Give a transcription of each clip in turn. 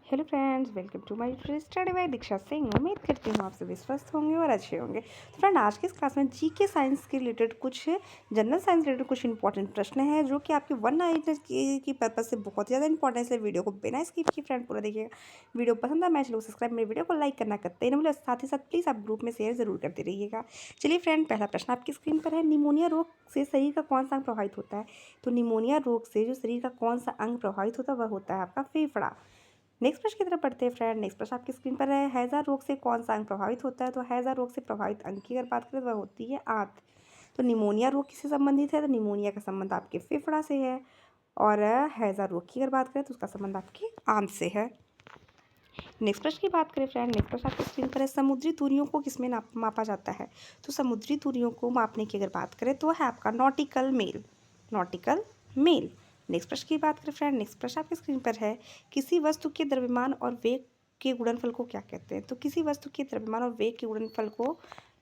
Hello friends, welcome to my study by Diksha Singh. उम्मीद करती हूँ आप सभी स्वस्थ होंगे और अच्छे होंगे। तो फ्रेंड, आज की इस क्लास में जीके साइंस के रिलेटेड कुछ जनरल साइंस रिलेटेड कुछ इंपॉर्टेंट प्रश्न हैं जो कि आपके वन नाइट की पर्पज से बहुत ज़्यादा इंपॉर्टेंट है। इसलिए वीडियो को बिना स्किप किए फ्रेंड पूरा देखिएगा। वीडियो पसंद है मैं चलो सब्सक्राइब, मेरे वीडियो को लाइक करना करते हैं, साथ ही साथ प्लीज़ आप ग्रुप में शेयर जरूर करते रहिएगा। चलिए फ्रेंड, पहला प्रश्न आपकी स्क्रीन पर है। निमोनिया रोग से शरीर का कौन सा अंग प्रभावित होता है? तो निमोनिया रोग से जो शरीर का कौन सा अंग प्रभावित होता है वह होता है आपका फेफड़ा। नेक्स्ट प्रश्न की तरफ पढ़ते हैं फ्रेंड। नेक्स्ट प्रश्न आपकी स्क्रीन पर है। हैजा रोग से कौन सा अंग प्रभावित होता है? तो हैजा रोग से प्रभावित अंग की अगर बात करें तो वह होती है आंत। तो निमोनिया रोग किससे संबंधित है? तो निमोनिया का संबंध आपके फेफड़ा से है। और हैजा रोग की अगर बात करें तो उसका संबंध आपकी आंत से है। नेक्स्ट प्रश्न की बात करें फ्रेंड। नेक्स्ट प्रश्न आपकी स्क्रीन पर है। समुद्री दूरियों को किसमें मापा जाता है? तो समुद्री दूरियों को मापने की अगर बात करें तो है आपका नॉटिकल मील। नॉटिकल मील। नेक्स्ट प्रश्न की बात करें फ्रेंड। नेक्स्ट प्रश्न आपकी स्क्रीन पर है। किसी वस्तु के द्रव्यमान और वेग के गुणनफल को क्या कहते हैं? तो किसी वस्तु के द्रव्यमान और वेग के गुणनफल को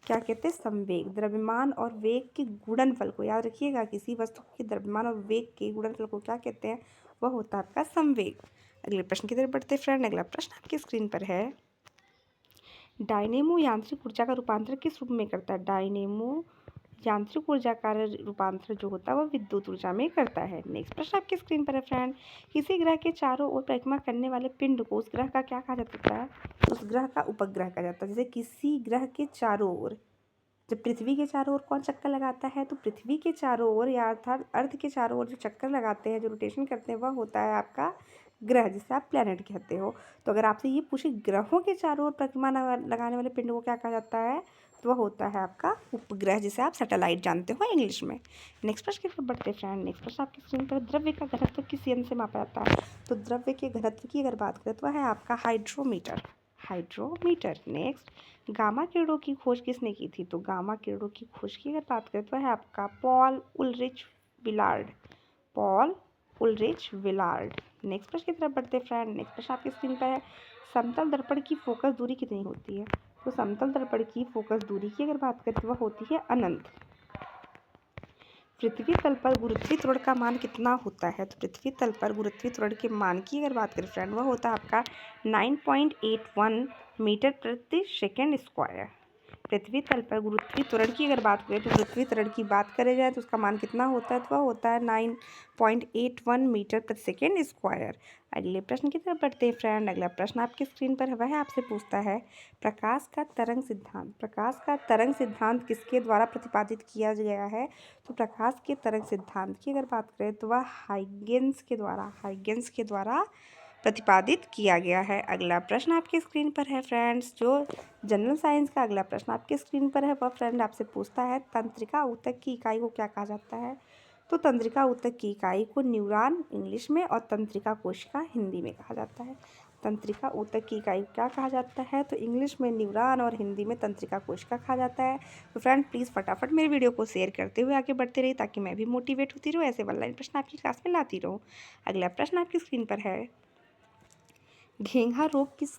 क्या कहते हैं? संवेग। द्रव्यमान और वेग के गुणनफल को याद रखिएगा। किसी वस्तु के द्रव्यमान और वेग के गुणनफल को क्या कहते हैं? वह होता है आपका संवेग। अगले प्रश्न की तरफ बढ़ते फ्रेंड। अगला प्रश्न आपकी स्क्रीन पर है। डायनेमो यांत्रिक ऊर्जा का रूपांतर किस रूप में करता है? डायनेमो यांत्रिक ऊर्जा का रूपांतर जो होता है वह विद्युत ऊर्जा में करता है। नेक्स्ट प्रश्न आपकी स्क्रीन पर है फ्रेंड। किसी ग्रह के चारों ओर परिक्रमा करने वाले पिंड को उस ग्रह का क्या कहा जाता है? उस ग्रह का उपग्रह कहा जाता है। जैसे किसी ग्रह के चारों ओर, जब पृथ्वी के चारों ओर कौन चक्कर लगाता है? तो पृथ्वी के चारों ओर या अर्थात अर्थ के चारों ओर जो चक्कर लगाते हैं, जो रोटेशन करते हैं, वह होता है आपका ग्रह, जिसे आप प्लैनेट कहते हो। तो अगर आपसे ये पूछे ग्रहों के चारों ओर परिक्रमा लगाने वाले पिंड को क्या कहा जाता है, तो वह होता है आपका उपग्रह, जिसे आप सैटेलाइट जानते हो इंग्लिश में। नेक्स्ट प्रश्न की तरफ बढ़ते हैं फ्रेंड। नेक्स्ट प्रश्न आपकी स्क्रीन पर। द्रव्य का घनत्व किस यंत्र से मापा जाता है? तो द्रव्य के घनत्व की अगर बात करें तो वह है आपका हाइड्रोमीटर। हाइड्रोमीटर। नेक्स्ट, गामा किरणों की खोज किसने की थी? तो गामा किरणों की खोज की अगर बात करें तो है आपका Paul Ulrich Willard. Paul Ulrich Willard. Next प्रश्न की तरफ बढ़ते फ्रेंड। नेक्स्ट प्रश्न आपकी स्क्रीन पर है। समतल दर्पण की फोकस दूरी कितनी होती है? तो समतल दर्पण की फोकस दूरी की अगर बात करें तो वह होती है अनंत। पृथ्वी तल पर गुरुत्वीय त्वरण का मान कितना होता है? तो पृथ्वी तल पर गुरुत्वीय त्वरण के मान की अगर बात करें फ्रेंड, वह होता है आपका 9.81 मीटर प्रति सेकेंड स्क्वायर। पृथ्वी तल पर गुरुत्वीय त्वरण की अगर बात करें तो गुरुत्वीय त्वरण की बात करें जाए तो उसका मान कितना होता है? तो वह होता है 9.81 मीटर प्रति सेकेंड स्क्वायर। अगले प्रश्न की तरफ बढ़ते हैं फ्रेंड। अगला प्रश्न आपकी स्क्रीन पर है। वह आपसे पूछता है प्रकाश का तरंग सिद्धांत। प्रकाश का तरंग सिद्धांत किसके द्वारा प्रतिपादित किया गया है? तो प्रकाश के तरंग सिद्धांत की अगर बात करें तो वह हाइगेंस के द्वारा प्रतिपादित किया गया है। अगला प्रश्न आपकी स्क्रीन पर है फ्रेंड्स। जो जनरल साइंस का अगला प्रश्न आपकी स्क्रीन पर है वह फ्रेंड आपसे पूछता है तंत्रिका ऊतक की इकाई को क्या कहा जाता है? तो तंत्रिका ऊतक की इकाई को न्यूरॉन इंग्लिश में और तंत्रिका कोशिका हिंदी में कहा जाता है। तंत्रिका ऊतक की इकाई क्या कहा जाता है? तो इंग्लिश में न्यूरॉन और हिंदी में तंत्रिका कोशिका कहा जाता है। तो फ्रेंड प्लीज़ फटाफट मेरे वीडियो को शेयर करते हुए आगे बढ़ते रहिए ताकि मैं भी मोटिवेट होती रहूँ, ऐसे ऑनलाइन प्रश्न आपकी क्लास में लाती रहूँ। अगला प्रश्न आपकी स्क्रीन पर है। घेंघा रोग किस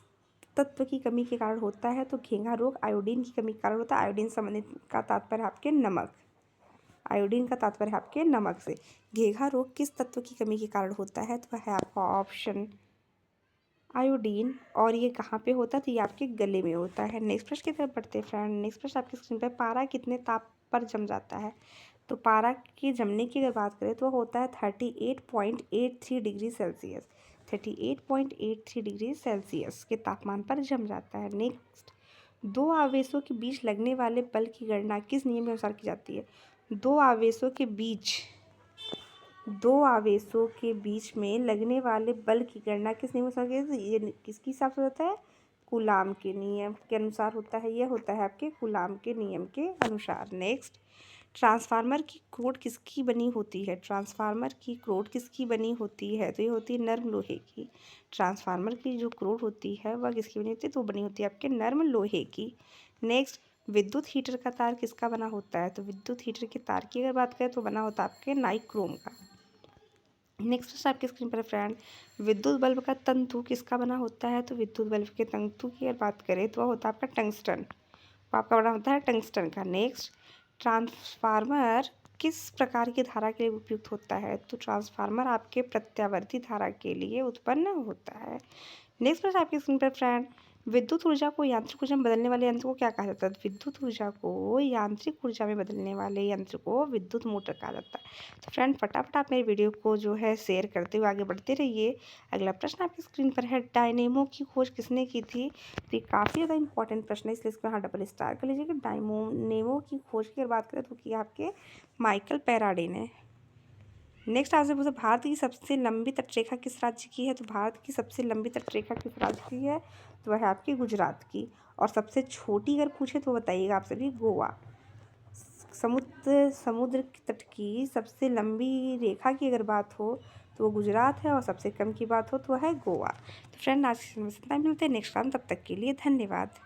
तत्व की कमी के कारण होता है? तो घेंघा रोग आयोडीन की कमी के कारण होता है। आयोडीन संबंधित का तात्पर्य आपके नमक। आयोडीन का तात्पर्य है आपके नमक से। घेंघा रोग किस तत्व की कमी के कारण होता है? तो वह है आपका ऑप्शन आयोडीन। और ये कहाँ पे होता है? तो ये आपके गले में होता है। नेक्स्ट प्रश्न की तरफ बढ़ते हैं फ्रेंड। नेक्स्ट प्रश्न आपकी स्क्रीन पर। पारा कितने ताप पर जम जाता है? तो पारा के जमने की अगर बात करें तो होता है 38.83 डिग्री सेल्सियस। 38.83 डिग्री सेल्सियस के तापमान पर जम जाता है। नेक्स्ट, दो आवेशों के बीच लगने वाले बल की गणना किस नियम के अनुसार की जाती है? दो आवेशों के बीच में लगने वाले बल की गणना किस नियम के अनुसार की जाती है? ये किसके हिसाब से होता है? कूलाम के नियम के अनुसार होता है। यह होता है आपके कूलाम के नियम के अनुसार। नेक्स्ट, ट्रांसफार्मर की क्रोड किसकी बनी होती है? ट्रांसफार्मर की क्रोड किसकी बनी होती है? तो ये होती है नर्म लोहे की। ट्रांसफार्मर की जो क्रोड होती है वह किसकी बनी होती है? तो बनी होती है आपके नर्म लोहे की। नेक्स्ट, विद्युत हीटर का तार किसका बना होता है? तो विद्युत हीटर के तार की अगर बात करें तो बना होता है आपके नाइक्रोम का। नेक्स्ट आपकी स्क्रीन पर फ्रेंड, विद्युत बल्ब का तंतु किसका बना होता है? तो विद्युत बल्ब के तंतु की अगर बात करें तो वह होता है आपका टंगस्टन। वो आपका बना होता है टंगस्टन का। नेक्स्ट, ट्रांसफार्मर किस प्रकार की धारा के लिए उपयुक्त होता है? तो ट्रांसफार्मर आपके प्रत्यावर्ती धारा के लिए उत्पन्न होता है। नेक्स्ट प्रश्न आपकी स्क्रीन पर फ्रेंड, विद्युत ऊर्जा को यांत्रिक ऊर्जा में बदलने वाले यंत्र को क्या कहा जाता है? विद्युत ऊर्जा को यांत्रिक ऊर्जा में बदलने वाले यंत्र को विद्युत मोटर कहा जाता है। तो फ्रेंड फटाफट आप मेरे वीडियो को जो है शेयर करते हुए आगे बढ़ते रहिए। अगला प्रश्न आपकी स्क्रीन पर है, डायनेमो की खोज किसने की थी? तो ये काफ़ी ज़्यादा इंपॉर्टेंट प्रश्न है, इसलिए इसको यहाँ डबल स्टार कर लीजिए कि डायनेमो की खोज की अगर बात करें तो की आपके माइकल फैराडे ने। नेक्स्ट आपसे पूछा, भारत की सबसे लंबी तटरेखा किस राज्य की है? तो भारत की सबसे लंबी तटरेखा किस राज्य की है? तो वह है आपकी गुजरात की। और सबसे छोटी अगर पूछे तो बताइएगा आप सभी, गोवा। समुद्र तट की सबसे लंबी रेखा की अगर बात हो तो वो गुजरात है, और सबसे कम की बात हो तो वह है गोवा। तो फ्रेंड आज इतना मिलते हैं नेक्स्ट टाइम, तब तक के लिए धन्यवाद।